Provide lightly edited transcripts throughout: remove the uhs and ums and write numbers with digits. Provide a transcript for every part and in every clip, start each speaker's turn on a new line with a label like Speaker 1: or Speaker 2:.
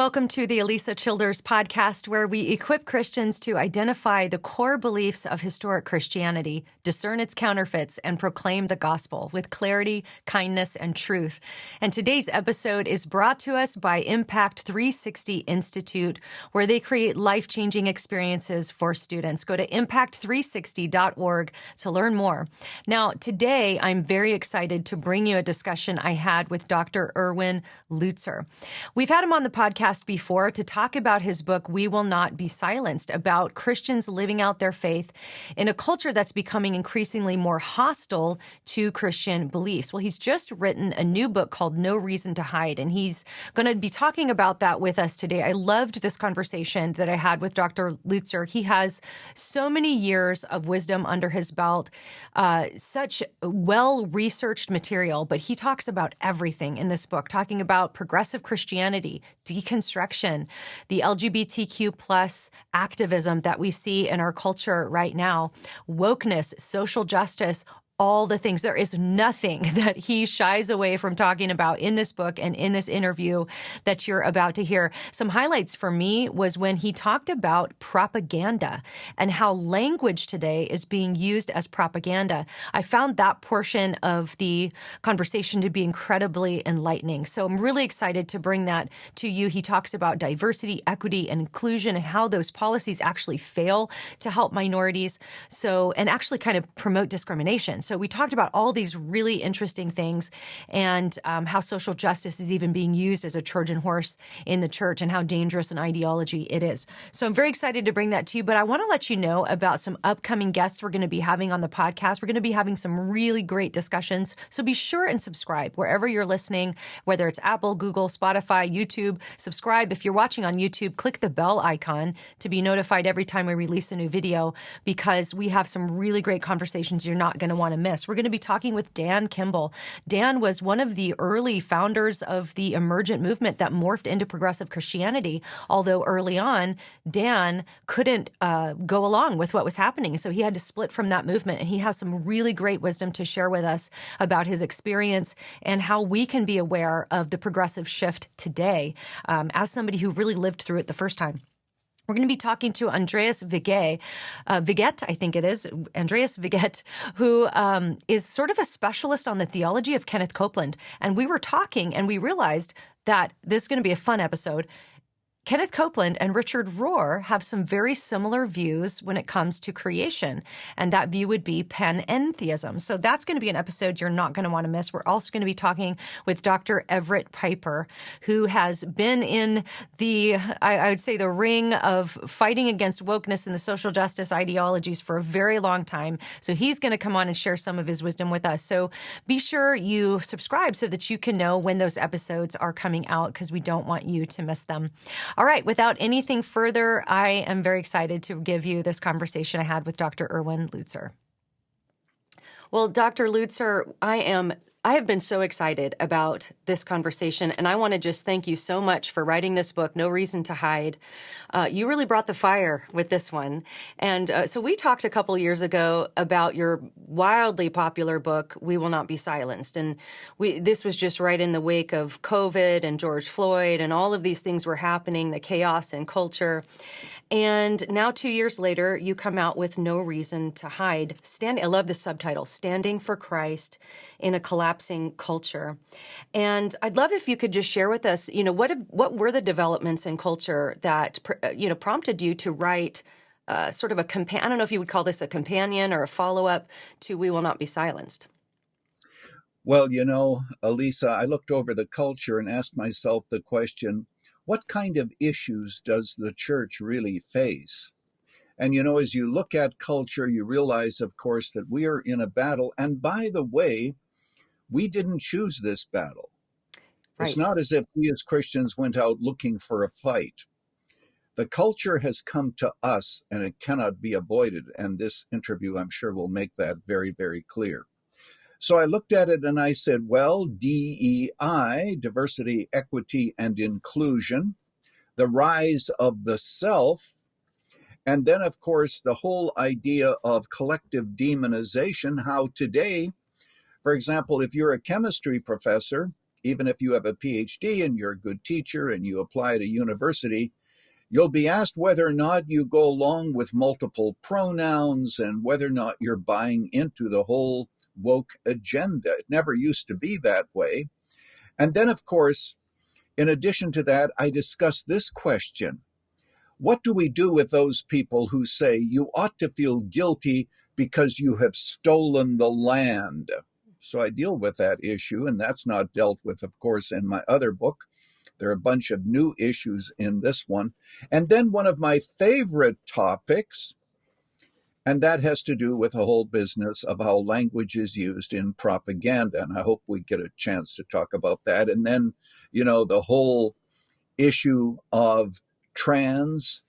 Speaker 1: Welcome to the Alisa Childers podcast, where we equip Christians to identify the core beliefs of historic Christianity, discern its counterfeits, and proclaim the gospel with clarity, kindness, and truth. And today's episode is brought to us by Impact 360 Institute, where they create life-changing experiences for students. Go to impact360.org to learn more. Now, today, I'm very excited to bring you a discussion I had with Dr. Erwin Lutzer. We've had him on the podcast before to talk about his book, We Will Not Be Silenced, about Christians living out their faith in a culture that's becoming increasingly more hostile to Christian beliefs. Well, he's just written a new book called No Reason to Hide, and he's going to be talking about that with us today. I loved this conversation that I had with Dr. Lutzer. He has so many years of wisdom under his belt, such well-researched material, but he talks about everything in this book, talking about progressive Christianity, deconstruction, the LGBTQ plus activism that we see in our culture right now, wokeness, social justice, all the things. There is nothing that he shies away from talking about in this book and in this interview that you're about to hear. Some highlights for me was when he talked about propaganda and how language today is being used as propaganda. I found that portion of the conversation to be incredibly enlightening. So I'm really excited to bring that to you. He talks about diversity, equity, and inclusion and how those policies actually fail to help minorities. And actually kind of promote discrimination. So we talked about all these really interesting things and how social justice is even being used as a Trojan horse in the church and how dangerous an ideology it is. So I'm very excited to bring that to you, but I want to let you know about some upcoming guests we're going to be having on the podcast. We're going to be having some really great discussions. So be sure and subscribe wherever you're listening, whether it's Apple, Google, Spotify, YouTube. Subscribe. If you're watching on YouTube, click the bell icon to be notified every time we release a new video, because we have some really great conversations you're not going to want to miss. We're going to be talking with Dan Kimball. Dan was one of the early founders of the emergent movement that morphed into progressive Christianity, although early on, Dan couldn't go along with what was happening. So he had to split from that movement, and he has some really great wisdom to share with us about his experience and how we can be aware of the progressive shift today as somebody who really lived through it the first time. We're going to be talking to Andreas Viget, I think it is, Andreas Viget, who is sort of a specialist on the theology of Kenneth Copeland. And we were talking and we realized that this is going to be a fun episode. Kenneth Copeland and Richard Rohr have some very similar views when it comes to creation, and that view would be panentheism. So that's going to be an episode you're not going to want to miss. We're also going to be talking with Dr. Everett Piper, who has been in I would say, the ring of fighting against wokeness and the social justice ideologies for a very long time. So he's going to come on and share some of his wisdom with us. So be sure you subscribe so that you can know when those episodes are coming out, because we don't want you to miss them. All right, without anything further, I am very excited to give you this conversation I had with Dr. Erwin Lutzer. Well, Dr. Lutzer, I have been so excited about this conversation, and I want to just thank you so much for writing this book, No Reason to Hide. You really brought the fire with this one. And so we talked a couple years ago about your wildly popular book, We Will Not Be Silenced. And this was just right in the wake of COVID and George Floyd, and all of these things were happening, the chaos in culture. And now 2 years later, you come out with No Reason to Hide. I love the subtitle, Standing for Christ in a Collapsing Culture. And I'd love if you could just share with us, what were the developments in culture that, prompted you to write sort of I don't know if you would call this a companion or a follow-up to We Will Not Be Silenced.
Speaker 2: Well, Alisa, I looked over the culture and asked myself the question, what kind of issues does the church really face? And, as you look at culture, you realize, of course, that we are in a battle. And by the way, we didn't choose this battle. Right. It's not as if we as Christians went out looking for a fight. The culture has come to us, and it cannot be avoided. And this interview, I'm sure, will make that very, very clear. So I looked at it and I said, well, DEI, diversity, equity, and inclusion, the rise of the self, and then, of course, the whole idea of collective demonization, how today, for example, if you're a chemistry professor even if you have a PhD and you're a good teacher and you apply at a university, you'll be asked whether or not you go along with multiple pronouns and whether or not you're buying into the whole woke agenda. It never used to be that way. And then, of course, in addition to that, I discuss this question. What do we do with those people who say you ought to feel guilty because you have stolen the land? So I deal with that issue, and that's not dealt with, of course, in my other book. There are a bunch of new issues in this one. And then one of my favorite topics, and that has to do with the whole business of how language is used in propaganda. And I hope we get a chance to talk about that. And then, the whole issue of trans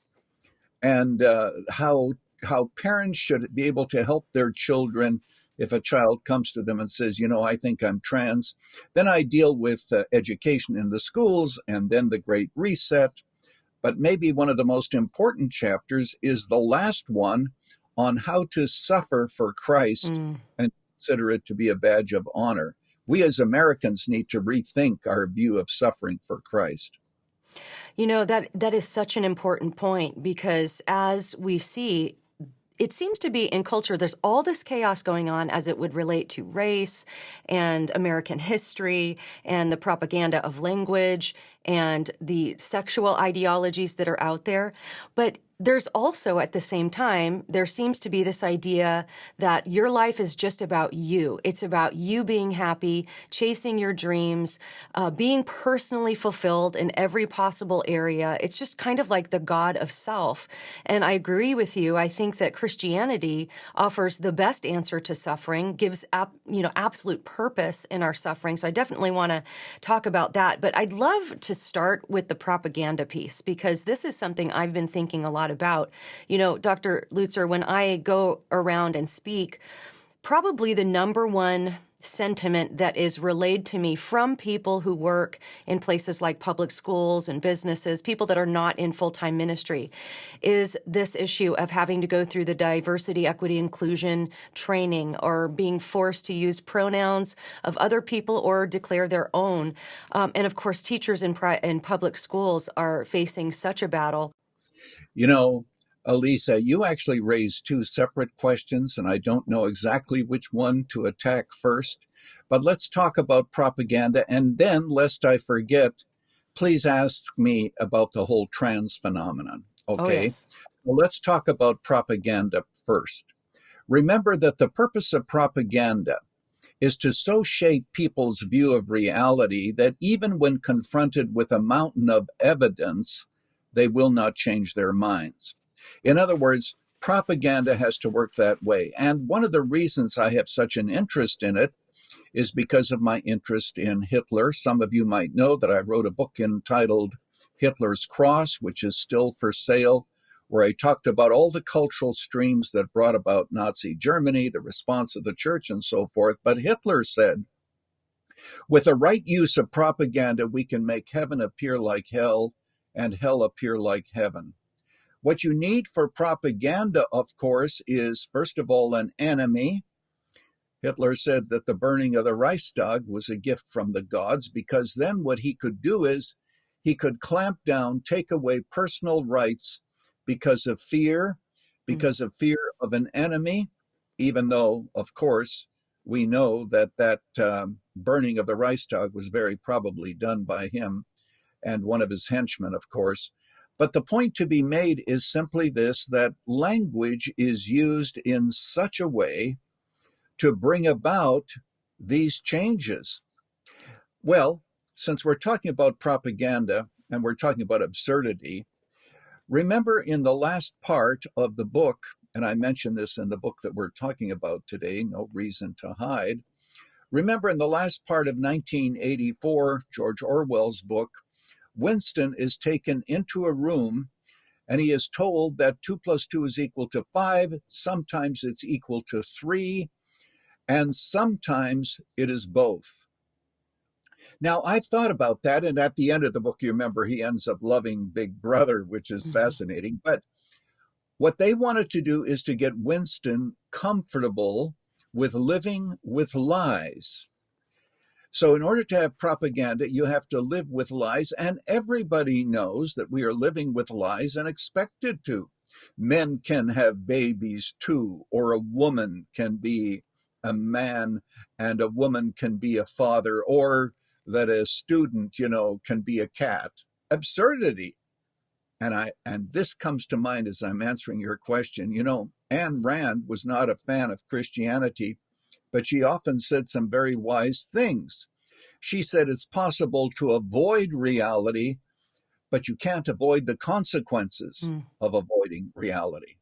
Speaker 2: and how parents should be able to help their children if a child comes to them and says, I think I'm trans. Then I deal with education in the schools and then the Great Reset. But maybe one of the most important chapters is the last one on how to suffer for Christ and consider it to be a badge of honor. We as Americans need to rethink our view of suffering for Christ.
Speaker 1: That is such an important point, because as we see, it seems to be in culture, there's all this chaos going on as it would relate to race and American history and the propaganda of language and the sexual ideologies that are out there. But there's also, at the same time, there seems to be this idea that your life is just about you. It's about you being happy, chasing your dreams, being personally fulfilled in every possible area. It's just kind of like the God of self. And I agree with you. I think that Christianity offers the best answer to suffering, gives absolute purpose in our suffering. So I definitely want to talk about that. But I'd love to start with the propaganda piece, because this is something I've been thinking a lot about. Dr. Lutzer, when I go around and speak, probably the number one sentiment that is relayed to me from people who work in places like public schools and businesses, people that are not in full-time ministry, is this issue of having to go through the diversity, equity, inclusion training, or being forced to use pronouns of other people or declare their own. And of course, teachers in public schools are facing such a battle.
Speaker 2: Alisa, you actually raised two separate questions, and I don't know exactly which one to attack first. But let's talk about propaganda, and then, lest I forget, please ask me about the whole trans phenomenon. Okay?
Speaker 1: Oh, yes.
Speaker 2: Well, let's talk about propaganda first. Remember that the purpose of propaganda is to so shape people's view of reality that even when confronted with a mountain of evidence, they will not change their minds. In other words, propaganda has to work that way. And one of the reasons I have such an interest in it is because of my interest in Hitler. Some of you might know that I wrote a book entitled Hitler's Cross, which is still for sale, where I talked about all the cultural streams that brought about Nazi Germany, the response of the church, and so forth. But Hitler said, with the right use of propaganda, we can make heaven appear like hell and hell appear like heaven. What you need for propaganda, of course, is, first of all, an enemy. Hitler said that the burning of the Reichstag was a gift from the gods, because then what he could do is he could clamp down, take away personal rights because of fear of an enemy, even though, of course, we know that burning of the Reichstag was very probably done by him and one of his henchmen, of course. But the point to be made is simply this, that language is used in such a way to bring about these changes. Well, since we're talking about propaganda and we're talking about absurdity, remember in the last part of the book, and I mentioned this in the book that we're talking about today, No Reason to Hide. Remember in the last part of 1984, George Orwell's book, Winston is taken into a room and he is told that 2 + 2 is equal to 5. Sometimes it's equal to 3. And sometimes it is both. Now, I've thought about that. And at the end of the book, you remember he ends up loving Big Brother, which is fascinating. But what they wanted to do is to get Winston comfortable with living with lies. So, in order to have propaganda, you have to live with lies, and everybody knows that we are living with lies and expected to. Men can have babies too, or a woman can be a man and a woman can be a father, or that a student, can be a cat. Absurdity. And this comes to mind as I'm answering your question. Ayn Rand was not a fan of Christianity, but she often said some very wise things. She said it's possible to avoid reality, but you can't avoid the consequences of avoiding reality.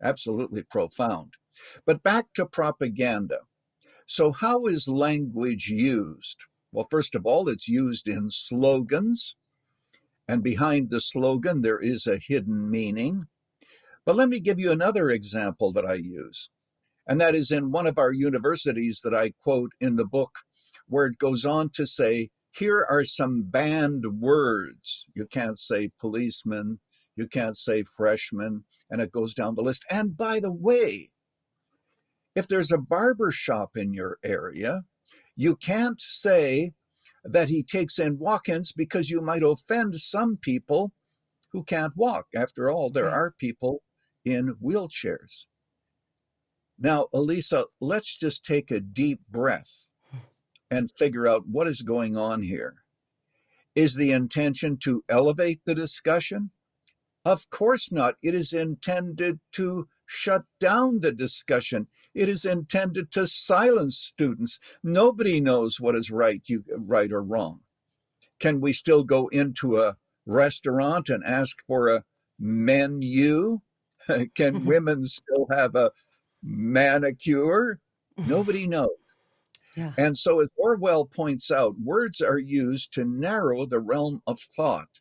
Speaker 2: Absolutely profound. But back to propaganda. So, how is language used? Well, first of all, it's used in slogans, and behind the slogan, there is a hidden meaning. But let me give you another example that I use. And that is in one of our universities that I quote in the book, where it goes on to say, here are some banned words. You can't say policeman, you can't say freshman, and it goes down the list. And by the way, if there's a barber shop in your area, you can't say that he takes in walk-ins because you might offend some people who can't walk. After all, there are people in wheelchairs. Now, Alisa, let's just take a deep breath and figure out what is going on here. Is the intention to elevate the discussion? Of course not. It is intended to shut down the discussion. It is intended to silence students. Nobody knows what is right or wrong. Can we still go into a restaurant and ask for a menu? Can women still have a manicure? Nobody knows.
Speaker 1: Yeah.
Speaker 2: And so, as Orwell points out, words are used to narrow the realm of thought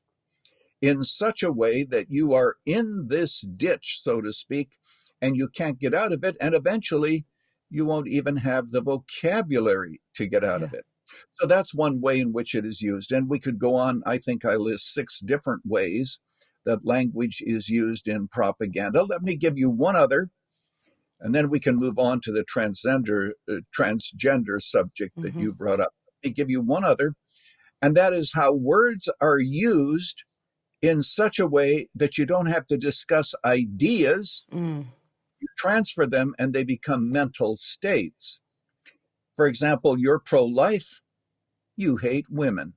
Speaker 2: in such a way that you are in this ditch, so to speak, and you can't get out of it. And eventually, you won't even have the vocabulary to get out of it. So that's one way in which it is used. And we could go on. I think I list 6 different ways that language is used in propaganda. Let me give you one other, and then we can move on to the transgender subject that you brought up. Let me give you one other, and that is how words are used in such a way that you don't have to discuss ideas. You transfer them and they become mental states. For example, you're pro-life, you hate women.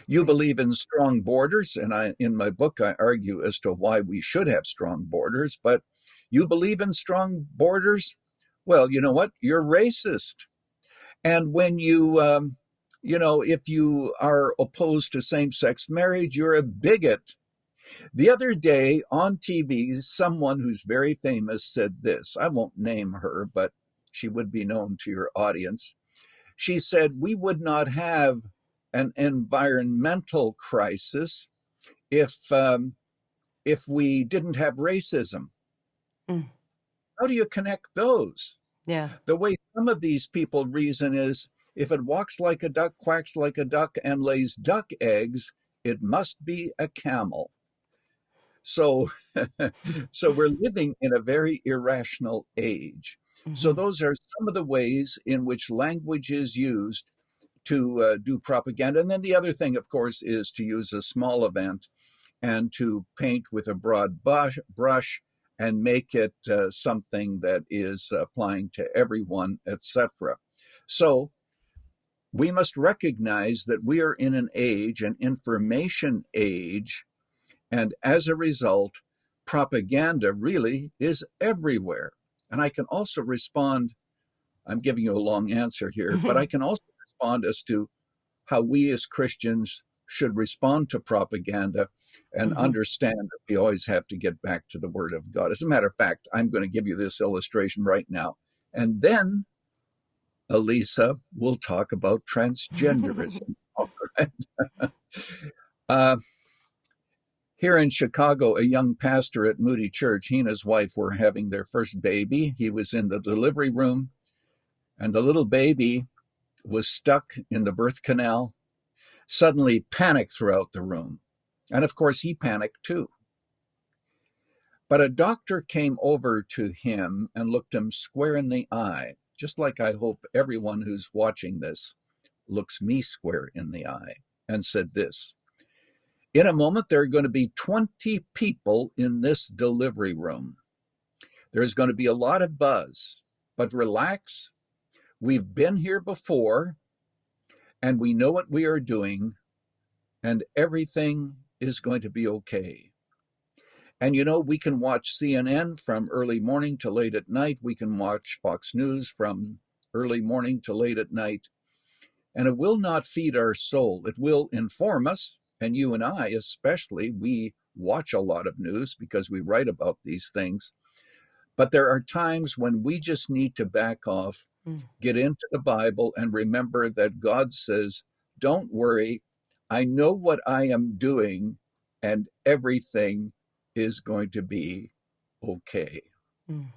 Speaker 2: You believe in strong borders, and in my book, I argue as to why we should have strong borders, but you believe in strong borders? Well, you know what? You're racist. And when if you are opposed to same-sex marriage, you're a bigot. The other day on TV, someone who's very famous said this. I won't name her, but she would be known to your audience. She said, we would not have an environmental crisis if we didn't have racism. How do you connect those?
Speaker 1: Yeah.
Speaker 2: The way some of these people reason is, if it walks like a duck, quacks like a duck, and lays duck eggs, it must be a camel. So, so we're living in a very irrational age. So those are some of the ways in which language is used to do propaganda. And then the other thing, of course, is to use a small event and to paint with a broad brush and make it something that is applying to everyone, etc. So we must recognize that we are in an age, an information age, and as a result, propaganda really is everywhere. And I can also respond, I'm giving you a long answer here, but I can also respond as to how we as Christians should respond to propaganda and understand that we always have to get back to the Word of God. As a matter of fact, I'm going to give you this illustration right now. And then, Alisa, will talk about transgenderism. All right. Here in Chicago, a young pastor at Moody Church, he and his wife were having their first baby. He was in the delivery room, and the little baby was stuck in the birth canal. Suddenly, panic throughout the room. And of course, he panicked too. But a doctor came over to him and looked him square in the eye, just like I hope everyone who's watching this looks me square in the eye and said this: "In a moment, there are going to be 20 people in this delivery room. There's going to be a lot of buzz, but relax. We've been here before, and we know what we are doing, and everything is going to be okay." And we can watch CNN from early morning to late at night. We can watch Fox News from early morning to late at night. And it will not feed our soul. It will inform us. And you and I, especially, we watch a lot of news because we write about these things. But there are times when we just need to back off, get into the Bible, and remember that God says, "Don't worry. I know what I am doing, and everything is going to be okay."
Speaker 1: Mm.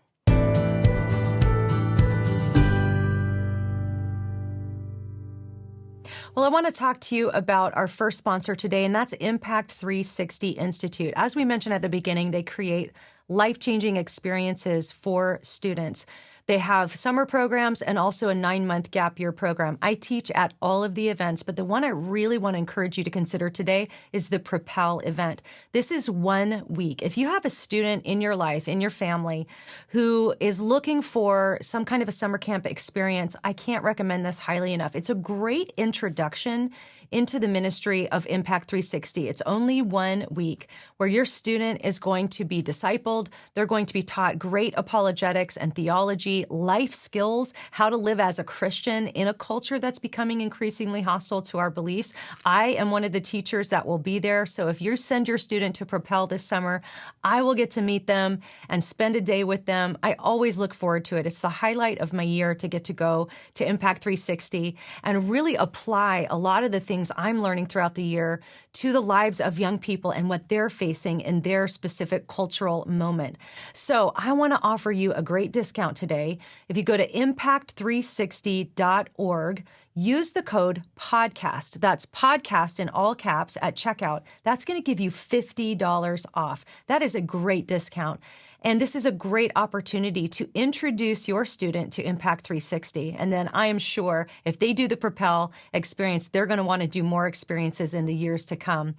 Speaker 1: Well, I want to talk to you about our first sponsor today, and that's Impact 360 Institute. As we mentioned at the beginning, they create life-changing experiences for students. They have summer programs and also a 9-month gap year program. I teach at all of the events, but the one I really want to encourage you to consider today is the Propel event. This is 1 week. If you have a student in your life, in your family, who is looking for some kind of a summer camp experience, I can't recommend this highly enough. It's a great introduction into the ministry of Impact 360. It's only 1 week where your student is going to be discipled. They're going to be taught great apologetics and theology, life skills, how to live as a Christian in a culture that's becoming increasingly hostile to our beliefs. I am one of the teachers that will be there. So if you send your student to Propel this summer, I will get to meet them and spend a day with them. I always look forward to it. It's the highlight of my year to get to go to Impact 360 and really apply a lot of the things I'm learning throughout the year to the lives of young people and what they're facing in their specific cultural moment. So I want to offer you a great discount today. If you go to impact360.org, use the code podcast. That's podcast in all caps at checkout. That's going to give you $50 off. That is a great discount. And this is a great opportunity to introduce your student to Impact 360. And then I am sure if they do the Propel experience, they're going to want to do more experiences in the years to come.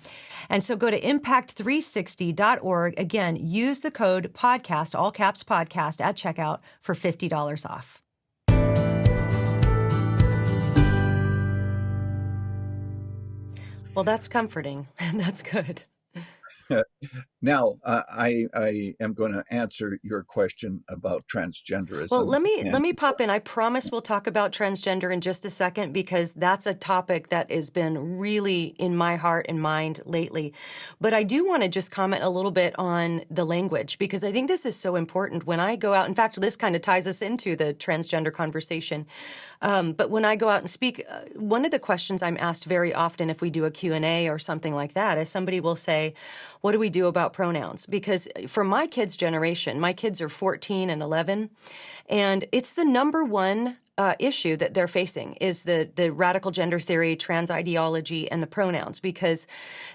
Speaker 1: And so go to impact360.org. Again, use the code podcast, all caps podcast at checkout for $50 off. Well, that's comforting. That's good.
Speaker 2: Now, I am going to answer your question about transgenderism.
Speaker 1: Well, let me pop in. I promise we'll talk about transgender in just a second because that's a topic that has been really in my heart and mind lately. But I do want to just comment a little bit on the language because I think this is so important. When I go out, in fact, this kind of ties us into the transgender conversation. But when I go out and speak, one of the questions I'm asked very often if we do a Q&A or something like that is somebody will say, what do we do about pronouns? Because for my kids' generation, my kids are 14 and 11, and it's the number one issue that they're facing is the radical gender theory, trans ideology, and the pronouns. Because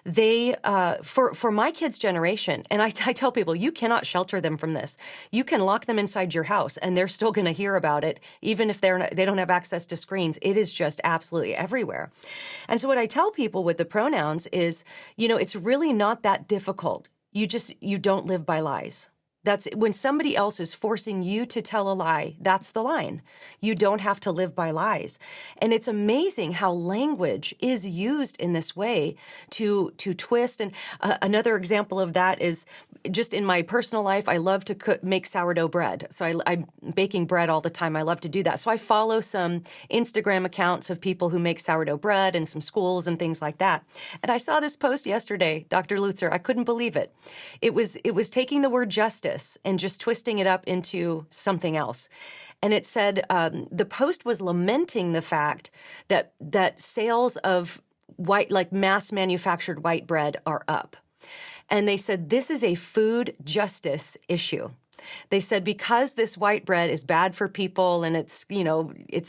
Speaker 1: they, for my kids' generation, and I tell people, you cannot shelter them from this. You can lock them inside your house, and they're still going to hear about it, even if they don't have access to screens. It is just absolutely everywhere. And so what I tell people with the pronouns is, it's really not that difficult. You don't live by lies. That's when somebody else is forcing you to tell a lie. That's the line. You don't have to live by lies. And it's amazing how language is used in this way to twist. And another example of that is just in my personal life, I love to make sourdough bread. So I'm baking bread all the time. I love to do that. So I follow some Instagram accounts of people who make sourdough bread and some schools and things like that. And I saw this post yesterday, Dr. Lutzer. I couldn't believe it. It was taking the word justice and just twisting it up into something else. And it said the post was lamenting the fact that sales of white, like mass manufactured white bread are up. And they said this is a food justice issue. They said because this white bread is bad for people and it's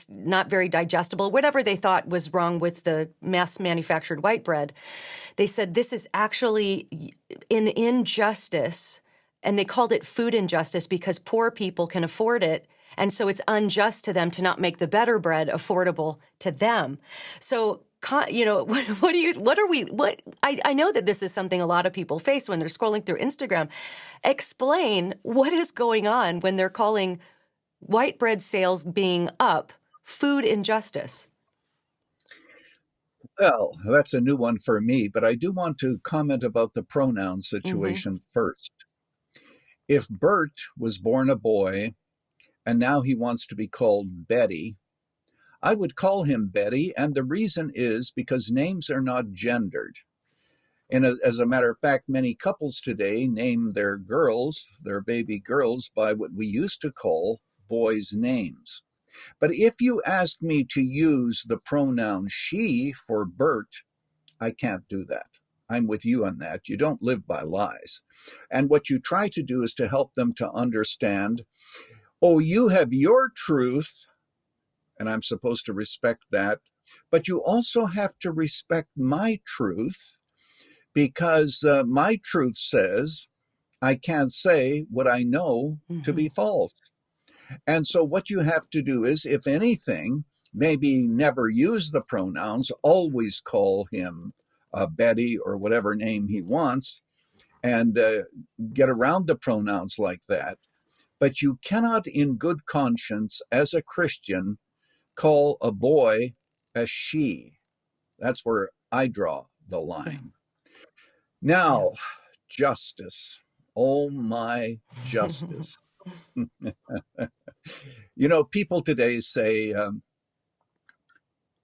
Speaker 1: not very digestible, whatever they thought was wrong with the mass manufactured white bread, they said this is actually an injustice. And they called it food injustice because poor people can afford it And so it's unjust to them to not make the better bread affordable to them. So, I know that this is something a lot of people face when they're scrolling through Instagram. Explain what is going on when they're calling white bread sales being up food injustice.
Speaker 2: Well, that's a new one for me, but I do want to comment about the pronoun
Speaker 1: Mm-hmm.
Speaker 2: situation first. If Bert was born a boy and now he wants to be called Betty, I would call him Betty, and the reason is because names are not gendered. And as a matter of fact, many couples today name their girls, their baby girls, by what we used to call boys' names. But if you ask me to use the pronoun she for Bert, I can't do that. I'm with you on that. You don't live by lies. And what you try to do is to help them to understand, oh, you have your truth, and I'm supposed to respect that. But you also have to respect my truth because my truth says I can't say what I know to
Speaker 1: Mm-hmm.
Speaker 2: be false. And so, what you have to do is, if anything, maybe never use the pronouns, always call him Betty or whatever name he wants, and get around the pronouns like that. But you cannot, in good conscience, as a Christian, call a boy a she. That's where I draw the
Speaker 1: Yeah.
Speaker 2: line.
Speaker 1: Yeah.
Speaker 2: Now, justice. Oh, my justice. People today say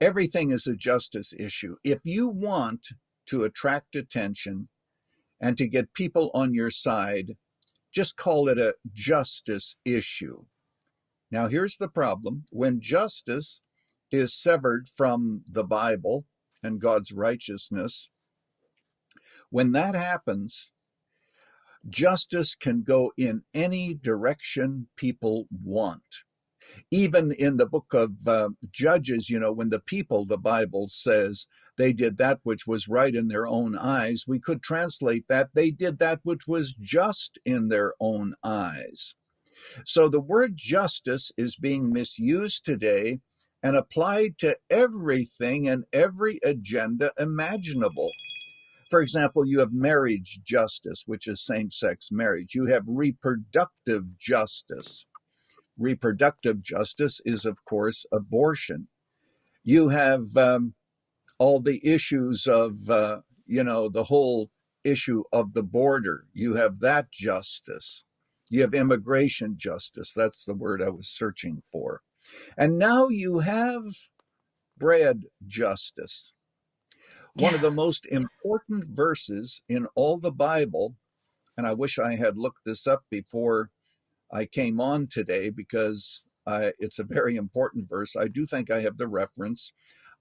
Speaker 2: everything is a justice issue. If you want to attract attention and to get people on your side, just call it a justice issue. Now, here's the problem. When justice is severed from the Bible and God's righteousness, when that happens, justice can go in any direction people want. Even in the book of Judges, when the people, the Bible says, they did that which was right in their own eyes, we could translate that they did that which was just in their own eyes. So the word justice is being misused today and applied to everything and every agenda imaginable. For example, you have marriage justice, which is same sex marriage. You have reproductive justice. Reproductive justice is, of course, abortion. You have all the issues of, the whole issue of the border. You have that justice. You have immigration justice. That's the word I was searching for. And now you have bread justice. One of the most important verses in all the Bible, and I wish I had looked this up before I came on today because it's a very important verse. I do think I have the reference.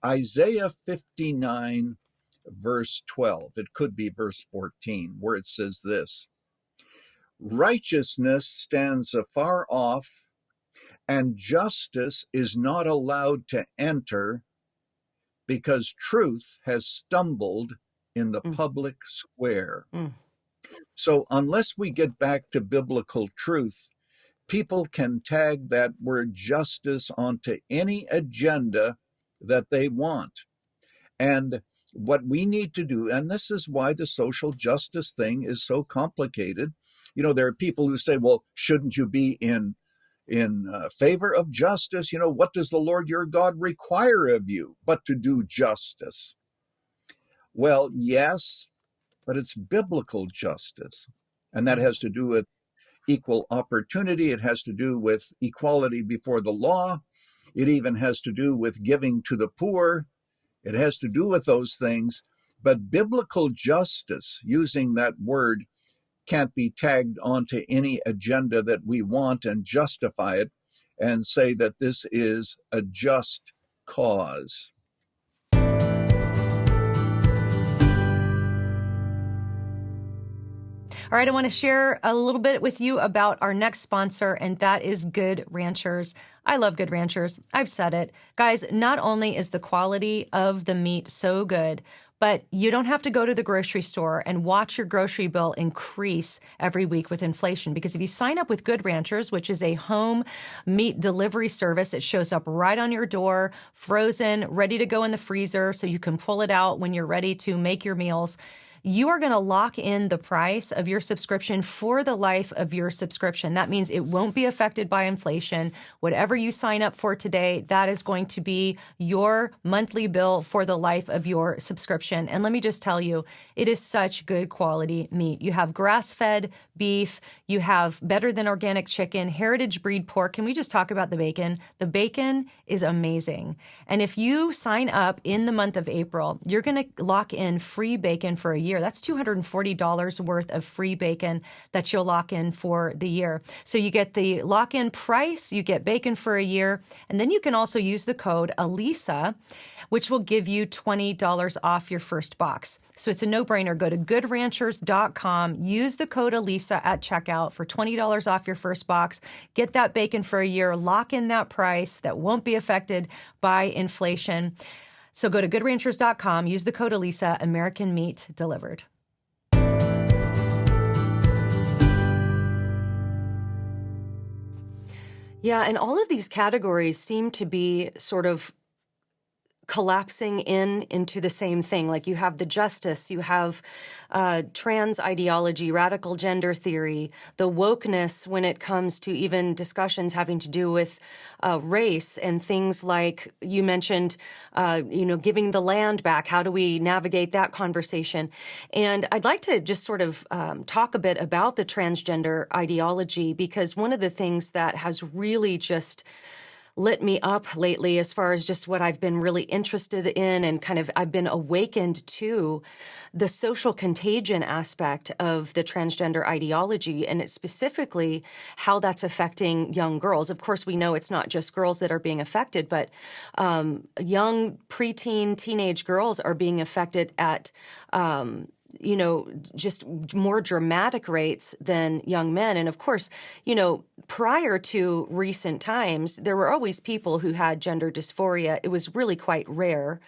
Speaker 2: Isaiah 59, verse 12. It could be verse 14, where it says this: Righteousness stands afar off, and justice is not allowed to enter, because truth has stumbled in the
Speaker 1: Mm.
Speaker 2: public square.
Speaker 1: Mm.
Speaker 2: So, unless we get back to biblical truth, people can tag that word justice onto any agenda that they want. And what we need to do, and this is why the social justice thing is so complicated. There are people who say, well, shouldn't you be in favor of justice? What does the Lord your God require of you but to do justice? Well, yes, but it's biblical justice. And that
Speaker 1: Yeah.
Speaker 2: has to do with equal opportunity. It has to do with equality before the law. It even has to do with giving to the poor. It has to do with those things. But biblical justice, using that word, can't be tagged onto any agenda that we want and justify it and say that this is a just cause.
Speaker 1: All right, I want to share a little bit with you about our next sponsor, and that is Good Ranchers. I love Good Ranchers. I've said it. Guys, not only is the quality of the meat so good, But you don't have to go to the grocery store and watch your grocery bill increase every week with inflation. Because if you sign up with Good Ranchers, which is a home meat delivery service, it shows up right on your door, frozen, ready to go in the freezer, so you can pull it out when you're ready to make your meals. You are going to lock in the price of your subscription for the life of your subscription. That means it won't be affected by inflation. Whatever you sign up for today, that is going to be your monthly bill for the life of your subscription. And let me just tell you, it is such good quality meat. You have grass-fed beef, you have better than organic chicken, heritage breed pork. Can we just talk about the bacon? The bacon is amazing. And if you sign up in the month of April, you're going to lock in free bacon for a year. That's $240 worth of free bacon that you'll lock in for the year. So you get the lock-in price, you get bacon for a year, and then you can also use the code Alisa, which will give you $20 off your first box. So it's a no-brainer. Go to goodranchers.com, use the code Alisa at checkout for $20 off your first box. Get that bacon for a year, lock in that price that won't be affected by inflation. So go to goodranchers.com, use the code Alisa, American meat delivered. Yeah, and all of these categories seem to be sort of collapsing into the same thing. Like you have the justice, you have trans ideology, radical gender theory, the wokeness when it comes to even discussions having to do with race and things like you mentioned, giving the land back. How do we navigate that conversation? And I'd like to just sort of talk a bit about the transgender ideology, because one of the things that has really just lit me up lately as far as just what I've been really interested in and kind of I've been awakened to the social contagion aspect of the transgender ideology, and it's specifically how that's affecting young girls. Of course, we know it's not just girls that are being affected, but young preteen, teenage girls are being affected at just more dramatic rates than young men. And of course, prior to recent times, there were always people who had gender dysphoria. It was really quite rare.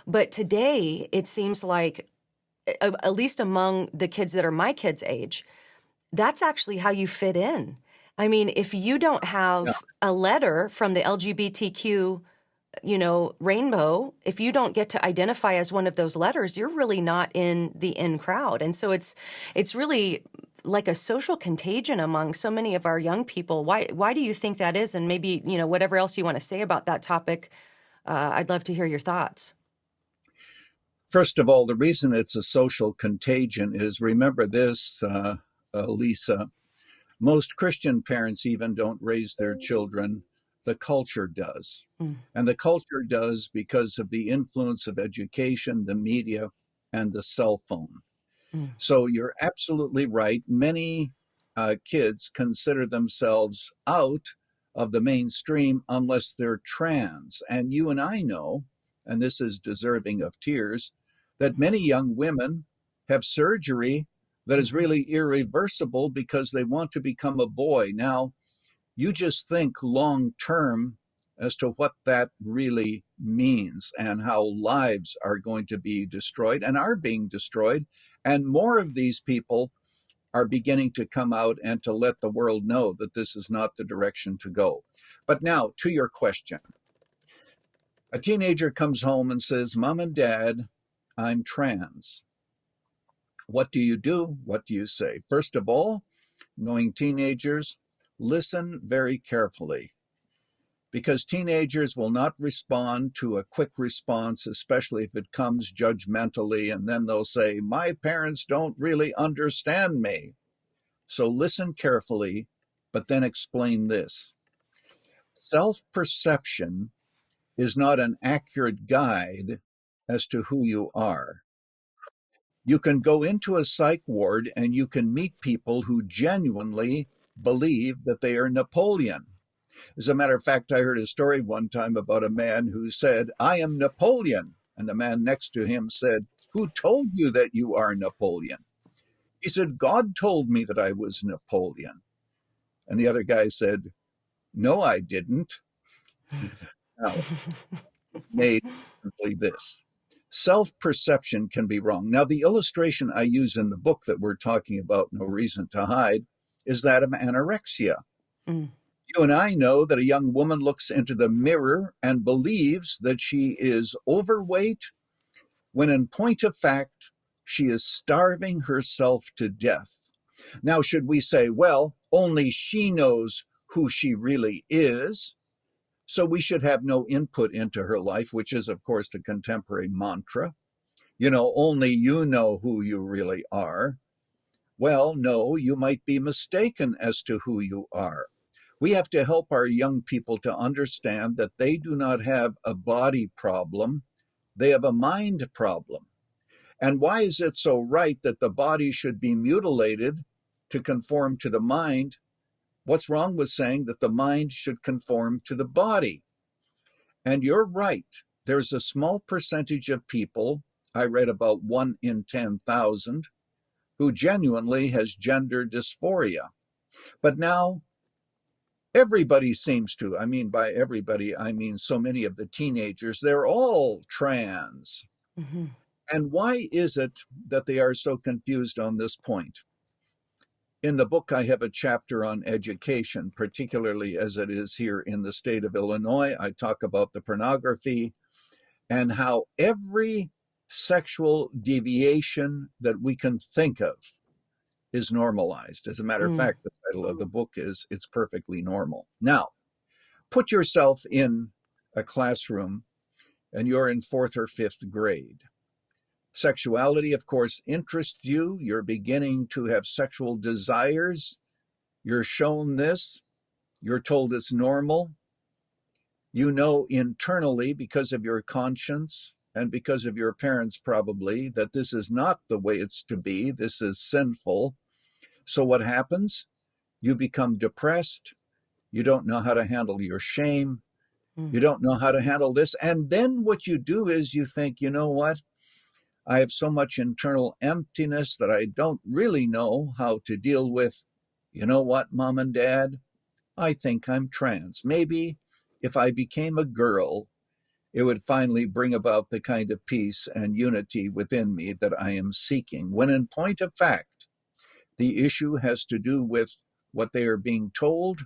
Speaker 1: But today, it seems like, at least among the kids that are my kids' age, that's actually how you fit in. I mean, if you don't have a letter from the LGBTQ rainbow, if you don't get to identify as one of those letters, you're really not in the in crowd. And so it's really like a social contagion among so many of our young people. Why do you think that is? And maybe, whatever else you want to say about that topic, I'd love to hear your thoughts.
Speaker 2: First of all, the reason it's a social contagion is, remember this, Lisa, most Christian parents even don't raise their children. The culture does. And the culture does because of the influence of education, the media, and the cell phone. So you're absolutely right. Many kids consider themselves out of the mainstream unless they're trans. And you and I know, and this is deserving of tears, that many young women have surgery that is really irreversible because they want to become a boy. Now, you just think long term as to what that really means and how lives are going to be destroyed and are being destroyed. And more of these people are beginning to come out and to let the world know that this is not the direction to go. But now to your question. A teenager comes home and says, Mom and Dad, I'm trans. What do you do? What do you say? First of all, knowing teenagers, listen very carefully, because teenagers will not respond to a quick response, especially if it comes judgmentally, and then they'll say, my parents don't really understand me. So listen carefully, but then explain this. Self-perception is not an accurate guide as to who you are. You can go into a psych ward and you can meet people who genuinely believe that they are Napoleon. As a matter of fact, I heard a story one time about a man who said, I am Napoleon. And the man next to him said, who told you that you are Napoleon? He said, God told me that I was Napoleon. And the other guy said, no, I didn't. Now, made simply this. Self-perception can be wrong. Now, the illustration I use in the book that we're talking about, No Reason to Hide, is that of anorexia.
Speaker 1: Mm.
Speaker 2: You and I know that a young woman looks into the mirror and believes that she is overweight, when in point of fact, she is starving herself to death. Now, should we say, well, only she knows who she really is, so we should have no input into her life, which is, of course, the contemporary mantra. Only you know who you really are. Well, no, you might be mistaken as to who you are. We have to help our young people to understand that they do not have a body problem, they have a mind problem. And why is it so right that the body should be mutilated to conform to the mind? What's wrong with saying that the mind should conform to the body? And you're right. There's a small percentage of people, I read about 1 in 10,000, who genuinely has gender dysphoria. But now everybody seems to, by everybody, I mean so many of the teenagers, they're all trans.
Speaker 1: Mm-hmm.
Speaker 2: And why is it that they are so confused on this point? In the book, I have a chapter on education, particularly as it is here in the state of Illinois. I talk about the pornography and how every sexual deviation that we can think of is normalized. As a matter of fact, the title of the book is It's Perfectly Normal. Now, put yourself in a classroom and you're in 4th or 5th grade. Sexuality, of course, interests you. You're beginning to have sexual desires. You're shown this. You're told it's normal. You know internally, because of your conscience and because of your parents probably, that this is not the way it's to be. This is sinful. So what happens? You become depressed. You don't know how to handle your shame. You don't know how to handle this. And then what you do is you think, you know what? I have so much internal emptiness that I don't really know how to deal with. You know what, Mom and Dad? I think I'm trans. Maybe if I became a girl, it would finally bring about the kind of peace and unity within me that I am seeking. When in point of fact, the issue has to do with what they are being told.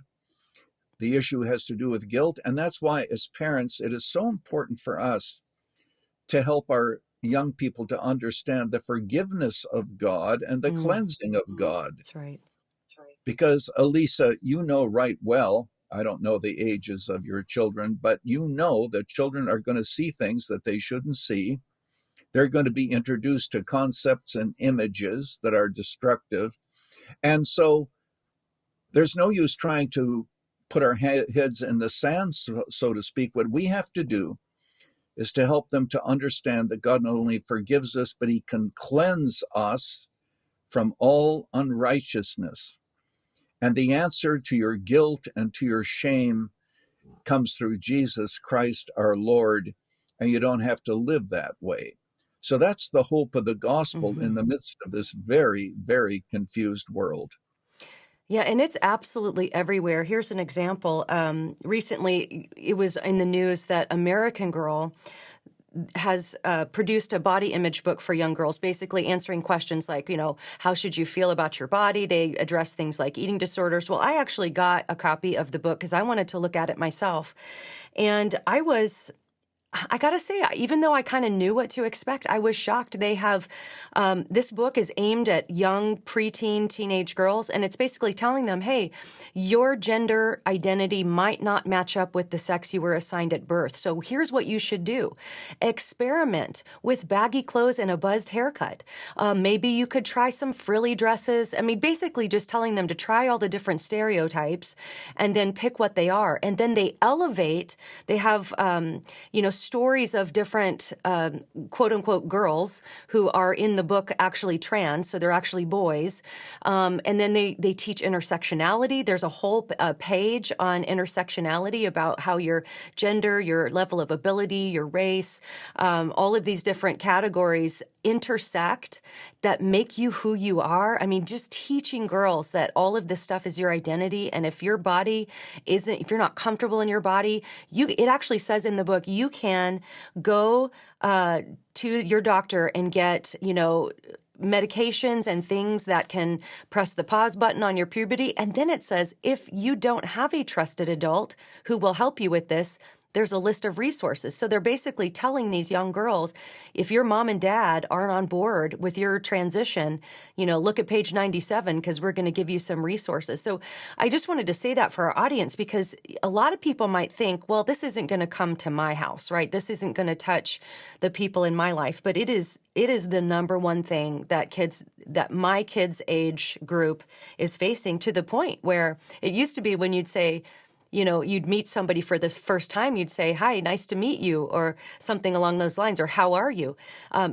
Speaker 2: The issue has to do with guilt. And that's why, as parents, it is so important for us to help our young people to understand the forgiveness of God and the cleansing of God.
Speaker 1: That's right.
Speaker 2: Because, Alisa, you know right well, I don't know the ages of your children, but you know that children are going to see things that they shouldn't see. They're going to be introduced to concepts and images that are destructive. And so there's no use trying to put our heads in the sand, so to speak. What we have to do is to help them to understand that God not only forgives us, but he can cleanse us from all unrighteousness. And the answer to your guilt and to your shame comes through Jesus Christ, our Lord, and you don't have to live that way. So that's the hope of the gospel in the midst of this very, very confused world.
Speaker 1: Yeah, and it's absolutely everywhere. Here's an example. Recently, it was in the news that American Girl has produced a body image book for young girls, basically answering questions like, how should you feel about your body? They address things like eating disorders. Well, I actually got a copy of the book because I wanted to look at it myself. And I got to say, even though I kind of knew what to expect, I was shocked. They have this book is aimed at young preteen, teenage girls, and it's basically telling them, hey, your gender identity might not match up with the sex you were assigned at birth. So here's what you should do. Experiment with baggy clothes and a buzzed haircut. Maybe you could try some frilly dresses. Basically just telling them to try all the different stereotypes and then pick what they are. And then they elevate. They have, stories of different quote unquote girls who are in the book actually trans, so they're actually boys. And then they teach intersectionality. There's a whole page on intersectionality about how your gender, your level of ability, your race, all of these different categories intersect that make you who you are. Just teaching girls that all of this stuff is your identity. And if your body if you're not comfortable in your body, it actually says in the book, you can can, go to your doctor and get, medications and things that can press the pause button on your puberty. And then it says, if you don't have a trusted adult who will help you with this, there's a list of resources. So they're basically telling these young girls, if your mom and dad aren't on board with your transition, look at page 97 because we're going to give you some resources. So I just wanted to say that for our audience, because a lot of people might think, well, this isn't going to come to my house, right? This isn't going to touch the people in my life. But it is the number one thing that my kids' age group is facing, to the point where it used to be when you'd say, you'd meet somebody for the first time, you'd say, hi, nice to meet you, or something along those lines, or how are you?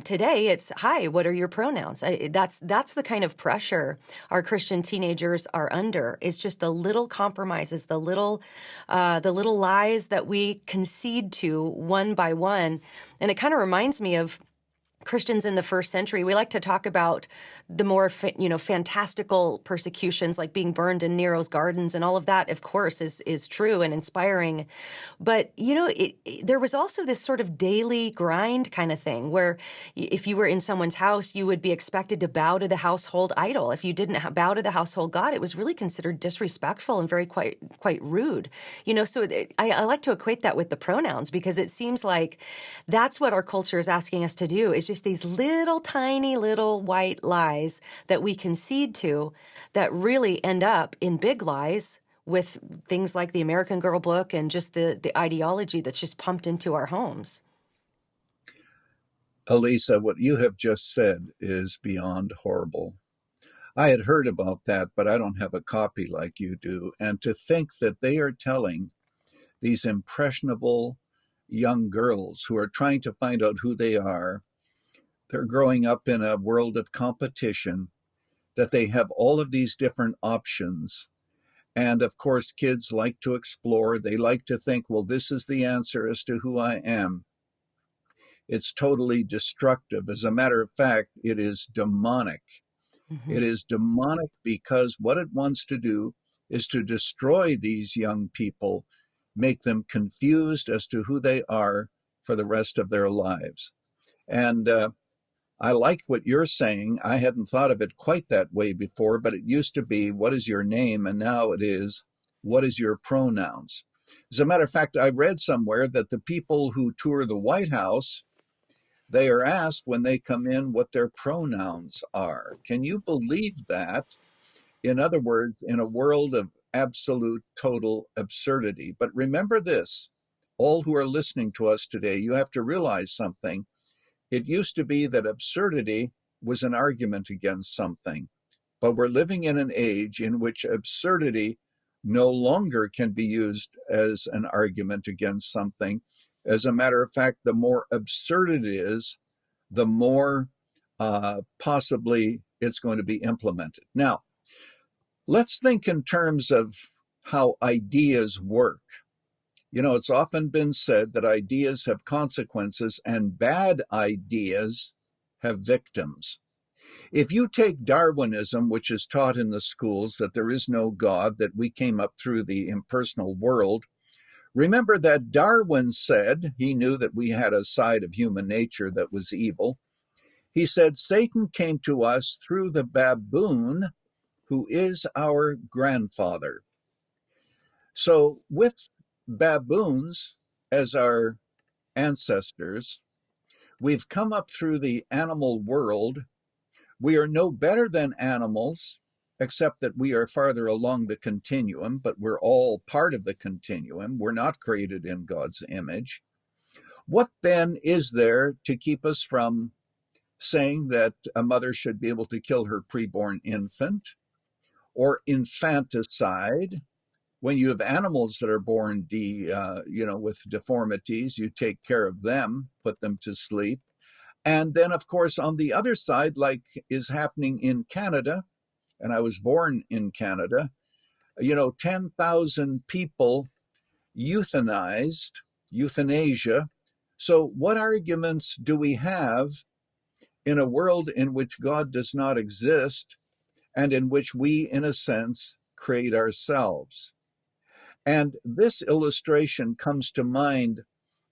Speaker 1: Today, it's, hi, what are your pronouns? That's the kind of pressure our Christian teenagers are under. It's just the little compromises, the little lies that we concede to one by one. And it kind of reminds me of Christians in the first century. We like to talk about the more, fantastical persecutions, like being burned in Nero's gardens, and all of that, of course, is true and inspiring. But, there was also this sort of daily grind kind of thing where if you were in someone's house, you would be expected to bow to the household idol. If you didn't bow to the household god, it was really considered disrespectful and very quite rude. So I like to equate that with the pronouns, because it seems like that's what our culture is asking us to do, is just these little tiny little white lies that we concede to that really end up in big lies with things like the American Girl book and just the ideology that's just pumped into our homes.
Speaker 2: Alisa, what you have just said is beyond horrible. I had heard about that, but I don't have a copy like you do. And to think that they are telling these impressionable young girls who are trying to find out who they are, they're growing up in a world of competition, that they have all of these different options. And of course, kids like to explore. They like to think, well, this is the answer as to who I am. It's totally destructive. As a matter of fact, it is demonic.
Speaker 1: Mm-hmm.
Speaker 2: It is demonic because what it wants to do is to destroy these young people, make them confused as to who they are for the rest of their lives. And I like what you're saying. I hadn't thought of it quite that way before, but it used to be, what is your name? And now it is, what is your pronouns? As a matter of fact, I read somewhere that the people who tour the White House, they are asked when they come in what their pronouns are. Can you believe that? In other words, in a world of absolute total absurdity. But remember this, all who are listening to us today, you have to realize something. It used to be that absurdity was an argument against something, but we're living in an age in which absurdity no longer can be used as an argument against something. As a matter of fact, the more absurd it is, the more possibly it's going to be implemented. Now, let's think in terms of how ideas work. It's often been said that ideas have consequences and bad ideas have victims. If you take Darwinism, which is taught in the schools that there is no God, that we came up through the impersonal world, remember that Darwin said, he knew that we had a side of human nature that was evil. He said, Satan came to us through the baboon, who is our grandfather. So with baboons as our ancestors, we've come up through the animal world. We are no better than animals, except that we are farther along the continuum, but we're all part of the continuum. We're not created in God's image. What then is there to keep us from saying that a mother should be able to kill her preborn infant, or infanticide? When you have animals that are born with deformities, you take care of them, put them to sleep. And then, of course, on the other side, like is happening in Canada, and I was born in Canada, 10,000 people euthanized, euthanasia. So what arguments do we have in a world in which God does not exist and in which we, in a sense, create ourselves? And this illustration comes to mind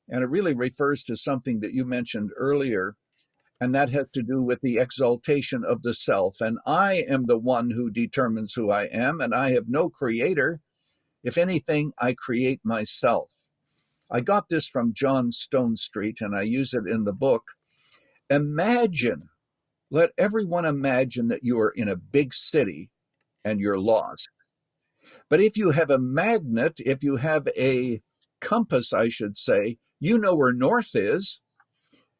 Speaker 2: And it really refers to something that you mentioned earlier, and that has to do with the exaltation of the self. And I am the one who determines who I am, and I have no creator. If anything, I create myself. I got this from John Stonestreet, and I use it in the book. Imagine, let everyone imagine that you are in a big city and you're lost. But if you have a magnet, if you have a compass, I should say, you know where north is.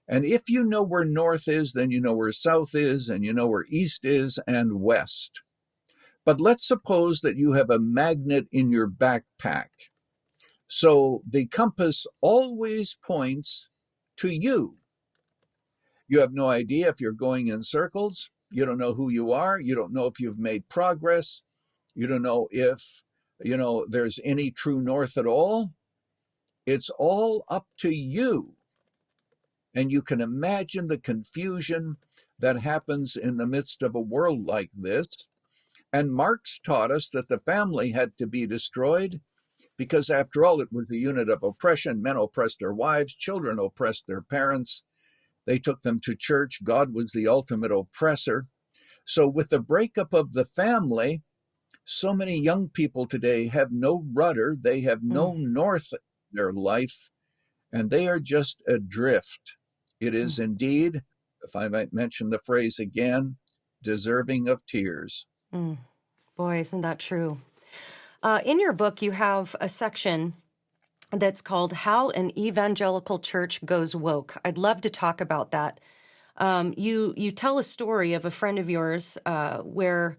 Speaker 2: And if you know where north is, then you know where south is, and you know where east is and west. But let's suppose that you have a magnet in your backpack. So the compass always points to you. You have no idea if you're going in circles. You don't know who you are. You don't know if you've made progress. You don't know if, there's any true north at all. It's all up to you. And you can imagine the confusion that happens in the midst of a world like this. And Marx taught us that the family had to be destroyed because, after all, it was a unit of oppression. Men oppressed their wives, children oppressed their parents. They took them to church. God was the ultimate oppressor. So with the breakup of the family, so many young people today have no rudder. They have no north in their life, and they are just adrift. It is indeed, if I might mention the phrase again, deserving of tears.
Speaker 1: Boy, isn't that true? In your book, you have a section that's called How an Evangelical Church Goes Woke. I'd love to talk about that. You tell a story of a friend of yours where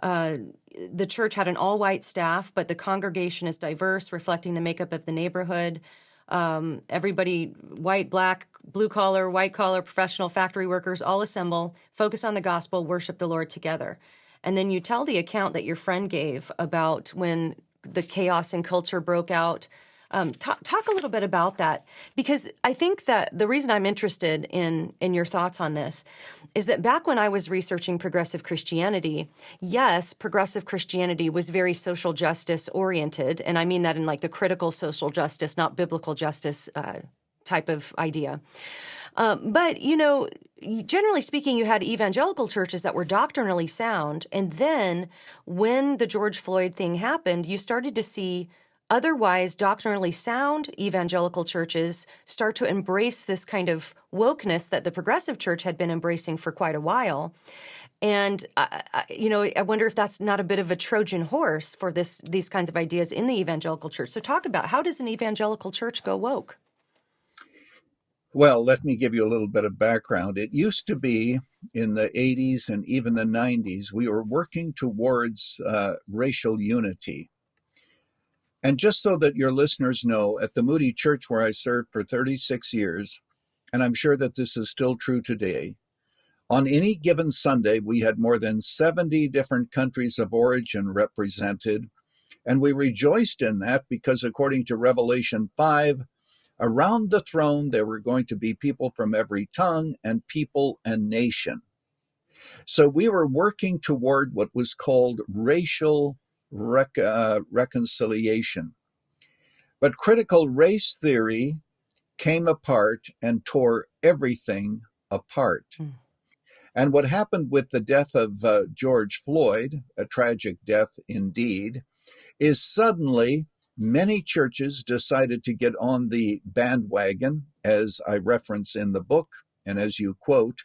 Speaker 1: the church had an all-white staff, but the congregation is diverse, reflecting the makeup of the neighborhood. Everybody, white, black, blue collar, white collar, professional factory workers, all assemble, focus on the gospel, worship the Lord together. And then you tell the account that your friend gave about when the chaos and culture broke out. Talk a little bit about that, because I think that the reason I'm interested in your thoughts on this is that back when I was researching progressive Christianity, yes, progressive Christianity was very social justice oriented, and I mean that in like the critical social justice, not biblical justice type of idea. But, generally speaking, you had evangelical churches that were doctrinally sound. And then when the George Floyd thing happened, you started to see otherwise doctrinally sound evangelical churches start to embrace this kind of wokeness that the progressive church had been embracing for quite a while. And, I wonder if that's not a bit of a Trojan horse for these kinds of ideas in the evangelical church. So talk about, how does an evangelical church go woke?
Speaker 2: Well, let me give you a little bit of background. It used to be in the 80s and even the 90s, we were working towards racial unity. And just so that your listeners know, at the Moody Church where I served for 36 years, and I'm sure that this is still true today, on any given Sunday, we had more than 70 different countries of origin represented. And we rejoiced in that because, according to Revelation 5, around the throne, there were going to be people from every tongue and people and nation. So we were working toward what was called racial reconciliation. But critical race theory came apart and tore everything apart. And what happened with the death of George Floyd, a tragic death indeed, is suddenly many churches decided to get on the bandwagon, as I reference in the book and as you quote,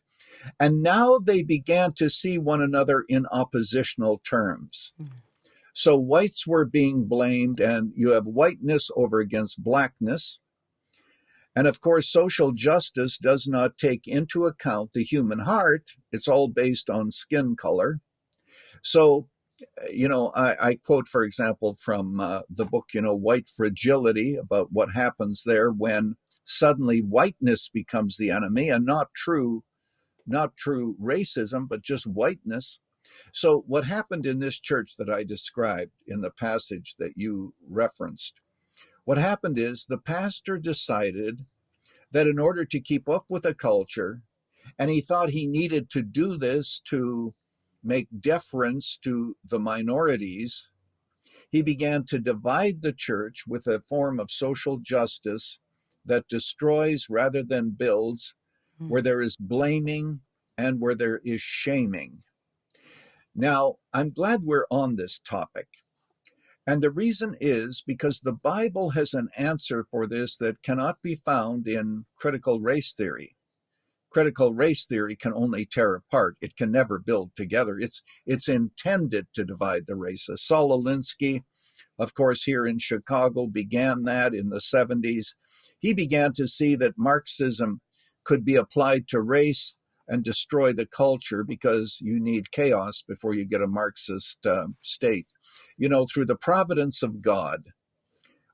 Speaker 2: and now they began to see one another in oppositional terms. So whites were being blamed, and you have whiteness over against blackness. And of course, social justice does not take into account the human heart. It's all based on skin color. So, I quote, for example, from the book, White Fragility, about what happens there when suddenly whiteness becomes the enemy, and not true racism, but just whiteness. So what happened in this church that I described in the passage that you referenced, what happened is the pastor decided that in order to keep up with the culture, and he thought he needed to do this to make deference to the minorities, he began to divide the church with a form of social justice that destroys rather than builds,
Speaker 1: Mm.
Speaker 2: where there is blaming and where there is shaming. Now, I'm glad we're on this topic. And the reason is because the Bible has an answer for this that cannot be found in critical race theory. Critical race theory can only tear apart. It can never build together. It's intended to divide the races. Saul Alinsky, of course, here in Chicago, began that in the 70s. He began to see that Marxism could be applied to race and destroy the culture because you need chaos before you get a Marxist state. You know, through the providence of God,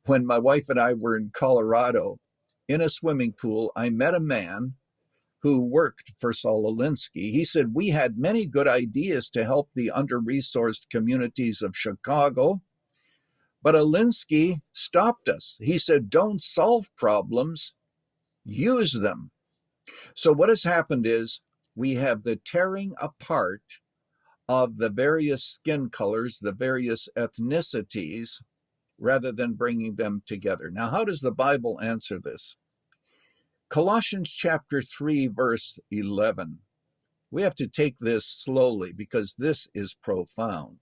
Speaker 2: when my wife and I were in Colorado in a swimming pool, I met a man who worked for Saul Alinsky. He said, we had many good ideas to help the under-resourced communities of Chicago, but Alinsky stopped us. He said, don't solve problems, use them. So what has happened is we have the tearing apart of the various skin colors, the various ethnicities, rather than bringing them together. Now, how does the Bible answer this? Colossians chapter 3, verse 11. We have to take this slowly because this is profound.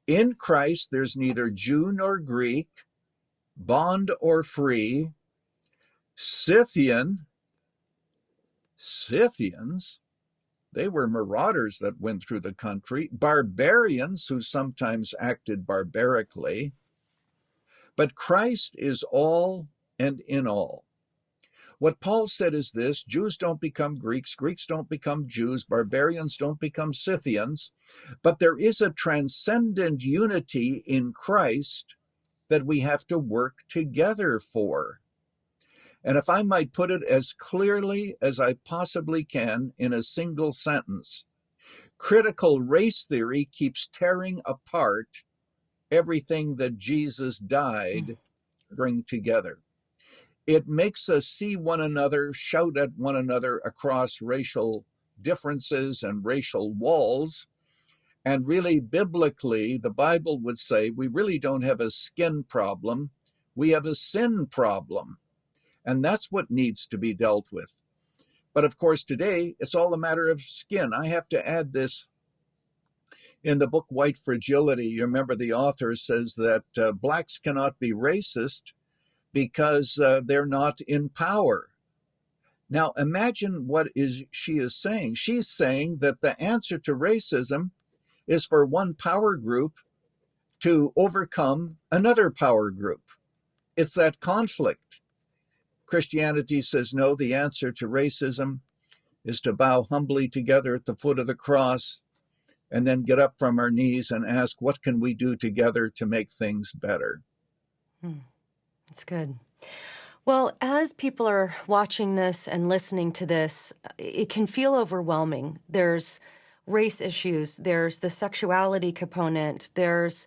Speaker 2: In Christ, there's neither Jew nor Greek, bond or free, Scythians, they were marauders that went through the country, barbarians who sometimes acted barbarically, but Christ is all and in all. What Paul said is this: Jews don't become Greeks, Greeks don't become Jews, barbarians don't become Scythians, but there is a transcendent unity in Christ that we have to work together for. And if I might put it as clearly as I possibly can in a single sentence, critical race theory keeps tearing apart everything that Jesus died to bring together. It makes us see one another, shout at one another across racial differences and racial walls. And really, biblically, the Bible would say we really don't have a skin problem, we have a sin problem. And that's what needs to be dealt with. But of course, today, it's all a matter of skin. I have to add this. In the book White Fragility, you remember the author says that blacks cannot be racist because they're not in power. Now, imagine what she is saying. She's saying that the answer to racism is for one power group to overcome another power group. It's that conflict. Christianity says, no, the answer to racism is to bow humbly together at the foot of the cross and then get up from our knees and ask, what can we do together to make things better?
Speaker 1: That's good. Well, as people are watching this and listening to this, it can feel overwhelming. There's race issues, there's the sexuality component, there's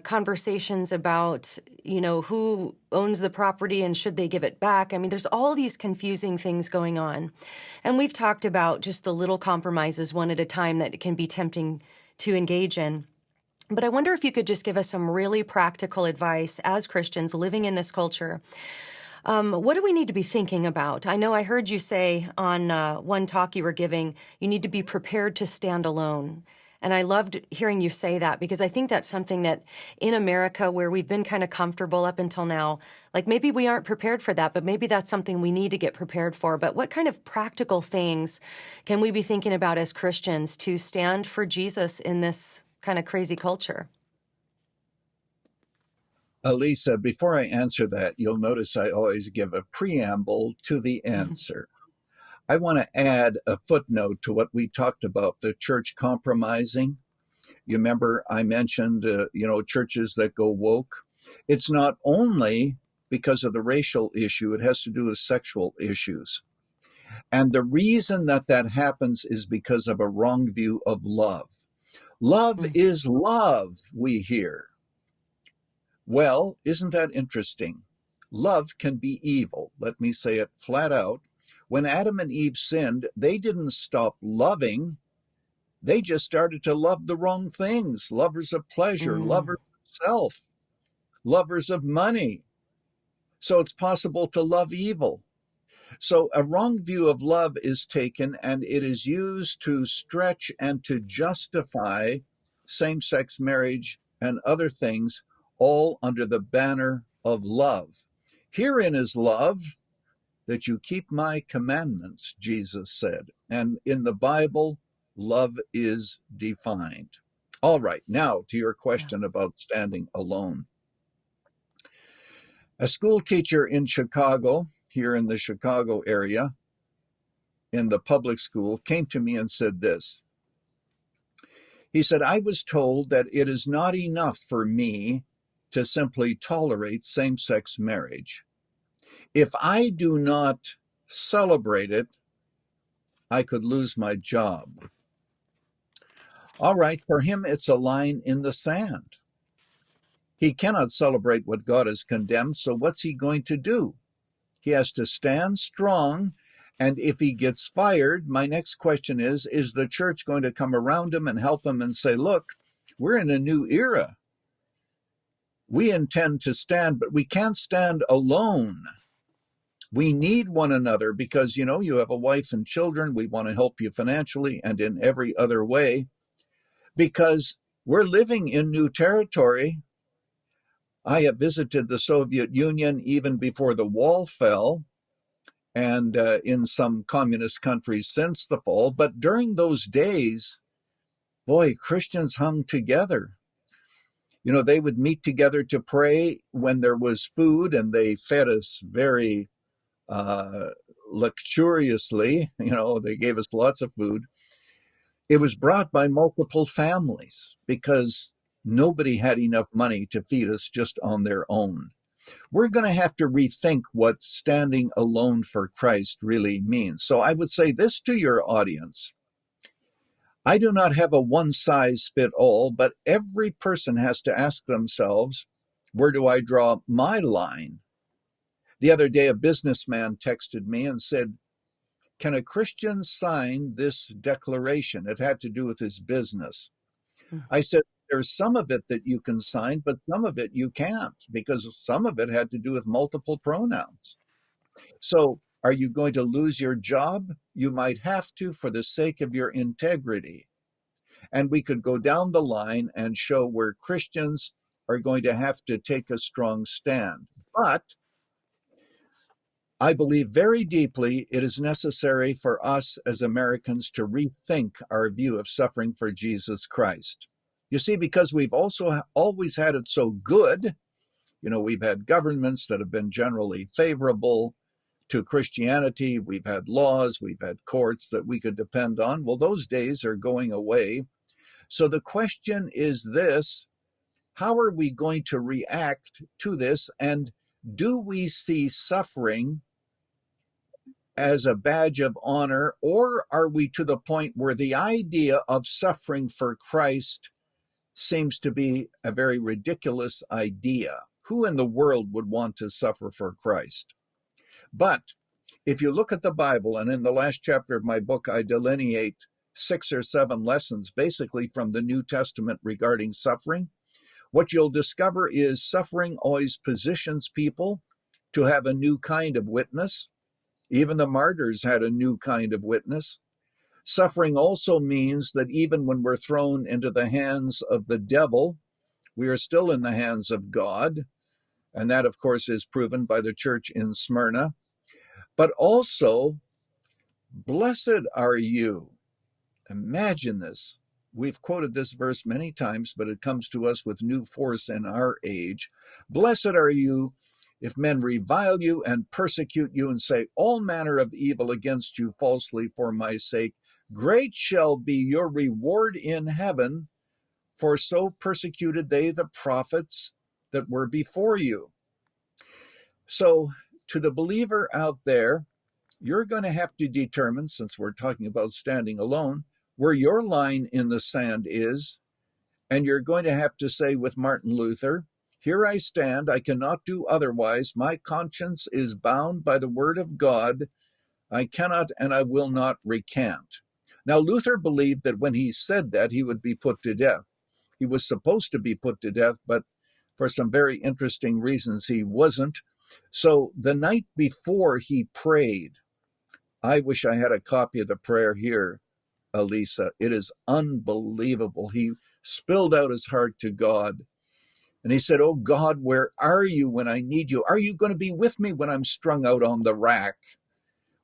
Speaker 1: conversations about, who owns the property and should they give it back. I mean, there's all these confusing things going on. And we've talked about just the little compromises one at a time that it can be tempting to engage in. But I wonder if you could just give us some really practical advice as Christians living in this culture. What do we need to be thinking about? I know I heard you say on one talk you were giving, you need to be prepared to stand alone. And I loved hearing you say that because I think that's something that in America, where we've been kind of comfortable up until now, like maybe we aren't prepared for that, but maybe that's something we need to get prepared for. But what kind of practical things can we be thinking about as Christians to stand for Jesus in this kind of crazy culture?
Speaker 2: Alisa, before I answer that, you'll notice I always give a preamble to the answer. I want to add a footnote to what we talked about, the church compromising. You remember I mentioned, churches that go woke. It's not only because of the racial issue, it has to do with sexual issues. And the reason that happens is because of a wrong view of love. Love is love, we hear. Well, isn't that interesting? Love can be evil. Let me say it flat out. When Adam and Eve sinned, they didn't stop loving. They just started to love the wrong things. Lovers of pleasure, lovers of self, lovers of money. So it's possible to love evil. So a wrong view of love is taken and it is used to stretch and to justify same sex marriage and other things, all under the banner of love. Herein is love, that you keep my commandments, Jesus said. And in the Bible, love is defined. All right, now to your
Speaker 1: Yeah.
Speaker 2: question about standing alone. A school teacher in Chicago, here in the Chicago area, in the public school, came to me and said this. He said, I was told that it is not enough for me to simply tolerate same sex marriage. If I do not celebrate it, I could lose my job. All right, for him, it's a line in the sand. He cannot celebrate what God has condemned, so what's he going to do? He has to stand strong. And if he gets fired, my next question is the church going to come around him and help him and say, look, we're in a new era. We intend to stand, but we can't stand alone. We need one another because, you have a wife and children. We want to help you financially and in every other way because we're living in new territory. I have visited the Soviet Union even before the wall fell, and in some communist countries since the fall. But during those days, boy, Christians hung together. They would meet together to pray when there was food, and they fed us very uh, luxuriously. They gave us lots of food. It was brought by multiple families because nobody had enough money to feed us just on their own. We're going to have to rethink what standing alone for Christ really means. So I would say this to your audience. I do not have a one size fit all, but every person has to ask themselves, where do I draw my line? The other day, a businessman texted me and said, can a Christian sign this declaration? It had to do with his business. I said, there's some of it that you can sign, but some of it you can't, because some of it had to do with multiple pronouns. So are you going to lose your job? You might have to for the sake of your integrity. And we could go down the line and show where Christians are going to have to take a strong stand. But I believe very deeply it is necessary for us as Americans to rethink our view of suffering for Jesus Christ. You see, because we've also always had it so good, we've had governments that have been generally favorable to Christianity. We've had laws, we've had courts that we could depend on. Well, those days are going away. So the question is this: how are we going to react to this? And do we see suffering as a badge of honor, or are we to the point where the idea of suffering for Christ seems to be a very ridiculous idea? Who in the world would want to suffer for Christ? But if you look at the Bible, and in the last chapter of my book, I delineate 6 or 7 lessons basically from the New Testament regarding suffering, what you'll discover is suffering always positions people to have a new kind of witness. Even the martyrs had a new kind of witness. Suffering also means that even when we're thrown into the hands of the devil, we are still in the hands of God. And that, of course, is proven by the church in Smyrna. But also, blessed are you. Imagine this. We've quoted this verse many times, but it comes to us with new force in our age. Blessed are you if men revile you and persecute you and say all manner of evil against you falsely for my sake. Great shall be your reward in heaven, for so persecuted they the prophets that were before you. So, to the believer out there, you're going to have to determine, since we're talking about standing alone, where your line in the sand is. And you're going to have to say with Martin Luther, here I stand, I cannot do otherwise. My conscience is bound by the word of God. I cannot and I will not recant. Now, Luther believed that when he said that, he would be put to death. He was supposed to be put to death, but for some very interesting reasons, he wasn't. So the night before he prayed, I wish I had a copy of the prayer here, Alisa. It is unbelievable. He spilled out his heart to God. And he said, "Oh God, where are you when I need you? Are you going to be with me when I'm strung out on the rack?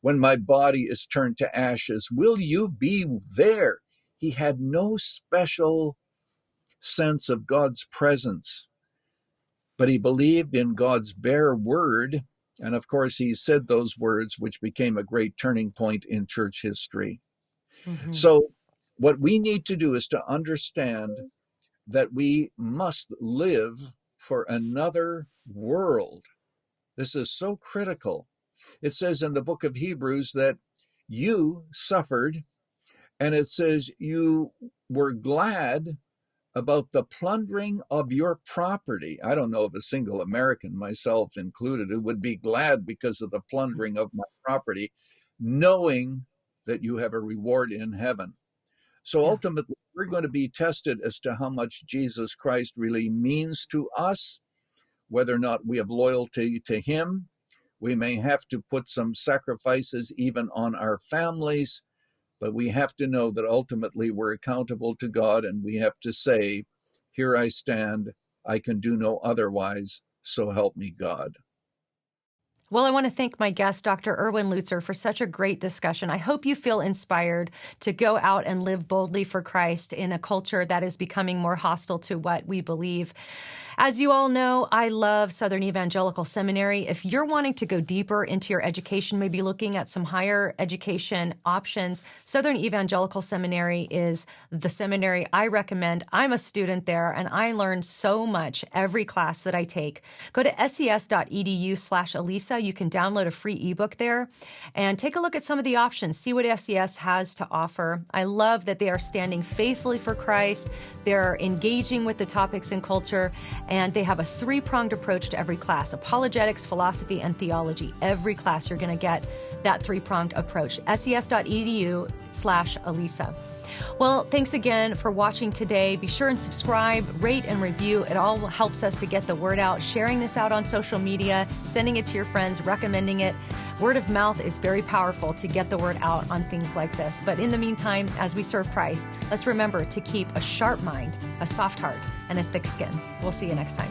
Speaker 2: When my body is turned to ashes, will you be there?" He had no special sense of God's presence, but he believed in God's bare word. And of course, he said those words, which became a great turning point in church history.
Speaker 1: Mm-hmm.
Speaker 2: So, what we need to do is to understand that we must live for another world. This is so critical. It says in the book of Hebrews that you suffered, and it says you were glad about the plundering of your property. I don't know of a single American, myself included, who would be glad because of the plundering of my property, knowing that you have a reward in heaven. So
Speaker 1: Yeah.
Speaker 2: ultimately, we're going to be tested as to how much Jesus Christ really means to us, whether or not we have loyalty to him. We may have to put some sacrifices even on our families, but we have to know that ultimately we're accountable to God, and we have to say, "Here I stand. I can do no otherwise. So help me God."
Speaker 1: Well, I want to thank my guest, Dr. Erwin Lutzer, for such a great discussion. I hope you feel inspired to go out and live boldly for Christ in a culture that is becoming more hostile to what we believe. As you all know, I love Southern Evangelical Seminary. If you're wanting to go deeper into your education, maybe looking at some higher education options, Southern Evangelical Seminary is the seminary I recommend. I'm a student there, and I learn so much every class that I take. Go to ses.edu/Alisa. You can download a free ebook there and take a look at some of the options, see what SES has to offer. I love that they are standing faithfully for Christ. They're engaging with the topics in culture, and they have a three-pronged approach to every class: apologetics, philosophy, and theology. Every class you're going to get that three-pronged approach. ses.edu/Alisa. Well, thanks again for watching today. Be sure and subscribe, rate, and review. It all helps us to get the word out, sharing this out on social media, sending it to your friends, recommending it. Word of mouth is very powerful to get the word out on things like this. But in the meantime, as we serve Christ, let's remember to keep a sharp mind, a soft heart, and a thick skin. We'll see you next time.